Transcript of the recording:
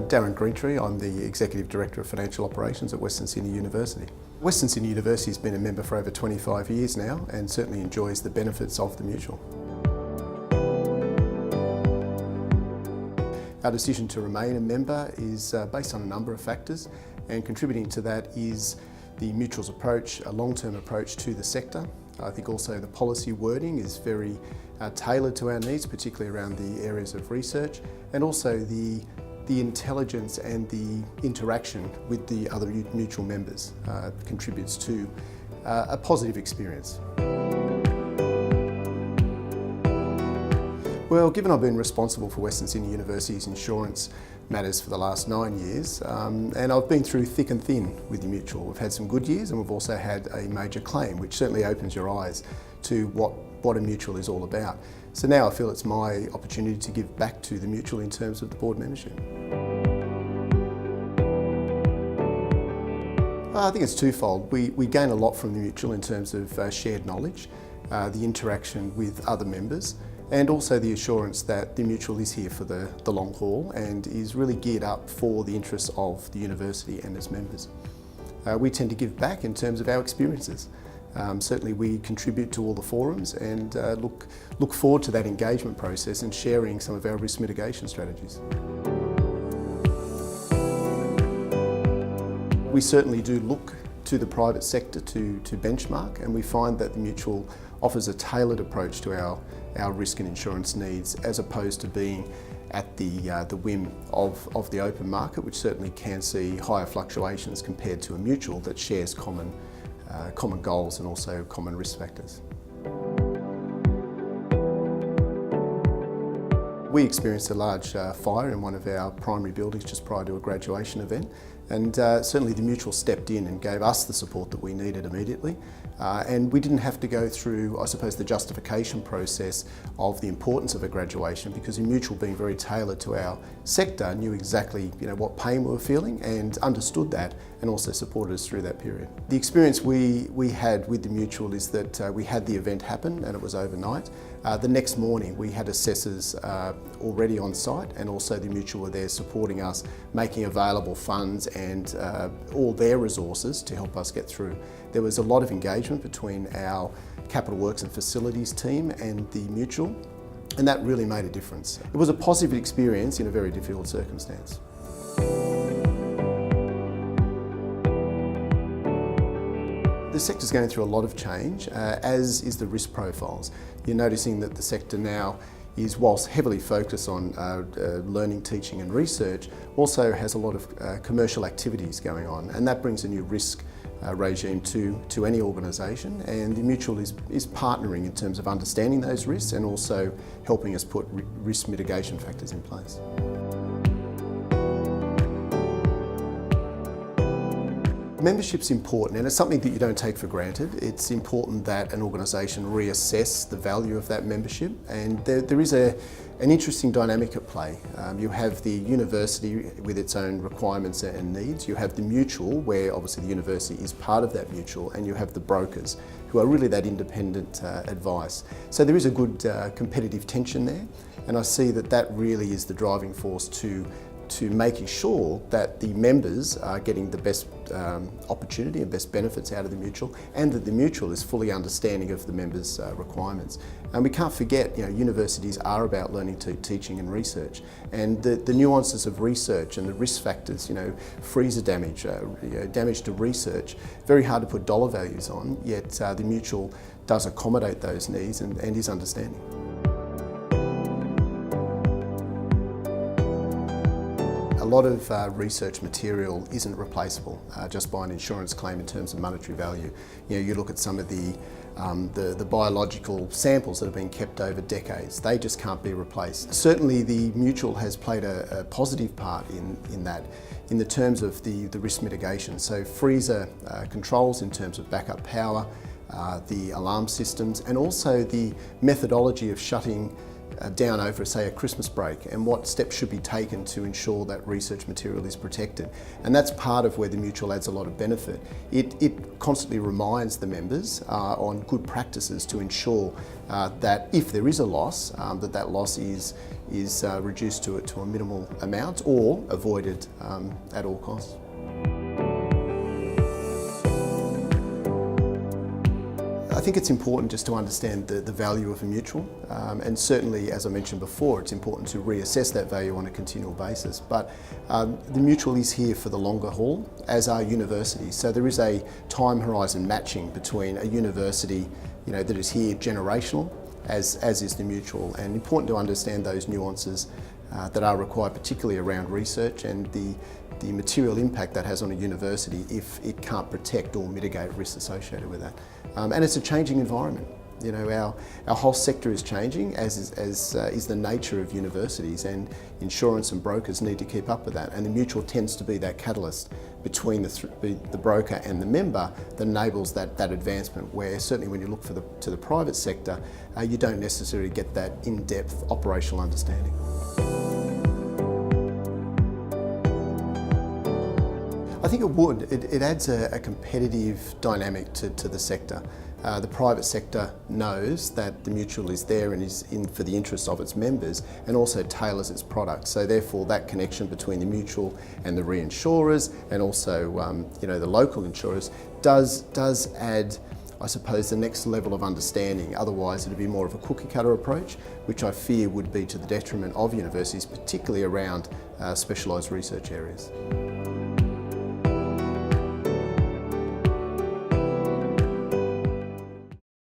Darren Greentree. I'm the Executive Director of Financial Operations at Western Sydney University. Western Sydney University has been a member for over 25 years now and certainly enjoys the benefits of the Mutual. Our decision to remain a member is based on a number of factors, and contributing to that is the Mutual's approach, a long-term approach to the sector. I think also the policy wording is very tailored to our needs, particularly around the areas of research, and also the intelligence and the interaction with the other Mutual members contributes to a positive experience. Well, given I've been responsible for Western Sydney University's insurance matters for the last 9 years, and I've been through thick and thin with the Mutual. We've had some good years and we've also had a major claim, which certainly opens your eyes to what a Mutual is all about. So now I feel it's my opportunity to give back to the Mutual in terms of the board membership. I think it's twofold. We gain a lot from the Mutual in terms of shared knowledge, the interaction with other members, and also the assurance that the Mutual is here for the long haul and is really geared up for the interests of the university and its members. We tend to give back in terms of our experiences. Certainly we contribute to all the forums and look forward to that engagement process and sharing some of our risk mitigation strategies. We certainly do look to the private sector to benchmark, and we find that the Mutual offers a tailored approach to our risk and insurance needs, as opposed to being at the whim of the open market, which certainly can see higher fluctuations compared to a Mutual that shares common goals and also common risk factors. We experienced a large fire in one of our primary buildings just prior to a graduation event, and certainly the Mutual stepped in and gave us the support that we needed immediately. And we didn't have to go through, I suppose, the justification process of the importance of a graduation, because the Mutual, being very tailored to our sector, knew exactly what pain we were feeling and understood that, and also supported us through that period. The experience we had with the Mutual is that we had the event happen and it was overnight. The next morning we had assessors already on site, and also the Mutual were there supporting us, making available funds and all their resources to help us get through. There was a lot of engagement between our Capital Works and Facilities team and the Mutual, and that really made a difference. It was a positive experience in a very difficult circumstance. The sector's going through a lot of change, as is the risk profiles. You're noticing that the sector now is, whilst heavily focused on learning, teaching and research, also has a lot of commercial activities going on, and that brings a new risk regime to any organisation, and the Mutual is partnering in terms of understanding those risks and also helping us put risk mitigation factors in place. Membership's important, and it's something that you don't take for granted. It's important that an organisation reassess the value of that membership, and there is an interesting dynamic at play. You have the university with its own requirements and needs. You have the Mutual, where obviously the university is part of that Mutual, and you have the brokers, who are really that independent advice. So there is a good competitive tension there, and I see that really is the driving force to making sure that the members are getting the best opportunity and best benefits out of the Mutual, and that the Mutual is fully understanding of the members' requirements. And we can't forget, universities are about learning, teaching and research, and the nuances of research and the risk factors, freezer damage, damage to research, very hard to put dollar values on, yet the Mutual does accommodate those needs and is understanding. A lot of research material isn't replaceable just by an insurance claim in terms of monetary value. You look at some of the biological samples that have been kept over decades. They just can't be replaced. Certainly the Mutual has played a positive part in that, in the terms of the risk mitigation. So freezer controls in terms of backup power, the alarm systems, and also the methodology of shutting down over, say, a Christmas break, and what steps should be taken to ensure that research material is protected. And that's part of where the Mutual adds a lot of benefit. It constantly reminds the members on good practices to ensure that if there is a loss, that loss is reduced to a minimal amount or avoided at all costs. I think it's important just to understand the value of a mutual, and certainly, as I mentioned before, it's important to reassess that value on a continual basis. But the mutual is here for the longer haul, as are universities. So there is a time horizon matching between a university, that is here generational, as is the mutual, and important to understand those nuances that are required, particularly around research and the material impact that has on a university if it can't protect or mitigate risks associated with that. And it's a changing environment. Our whole sector is changing, as is the nature of universities, and insurance and brokers need to keep up with that. And the mutual tends to be that catalyst between the broker and the member that enables that advancement, where certainly when you look to the private sector, you don't necessarily get that in-depth operational understanding. I think it would. It adds a competitive dynamic to the sector. The private sector knows that the mutual is there and is in for the interests of its members, and also tailors its products. So therefore that connection between the mutual and the reinsurers, and also the local insurers does add, I suppose, the next level of understanding. Otherwise it'd be more of a cookie cutter approach, which I fear would be to the detriment of universities, particularly around specialised research areas.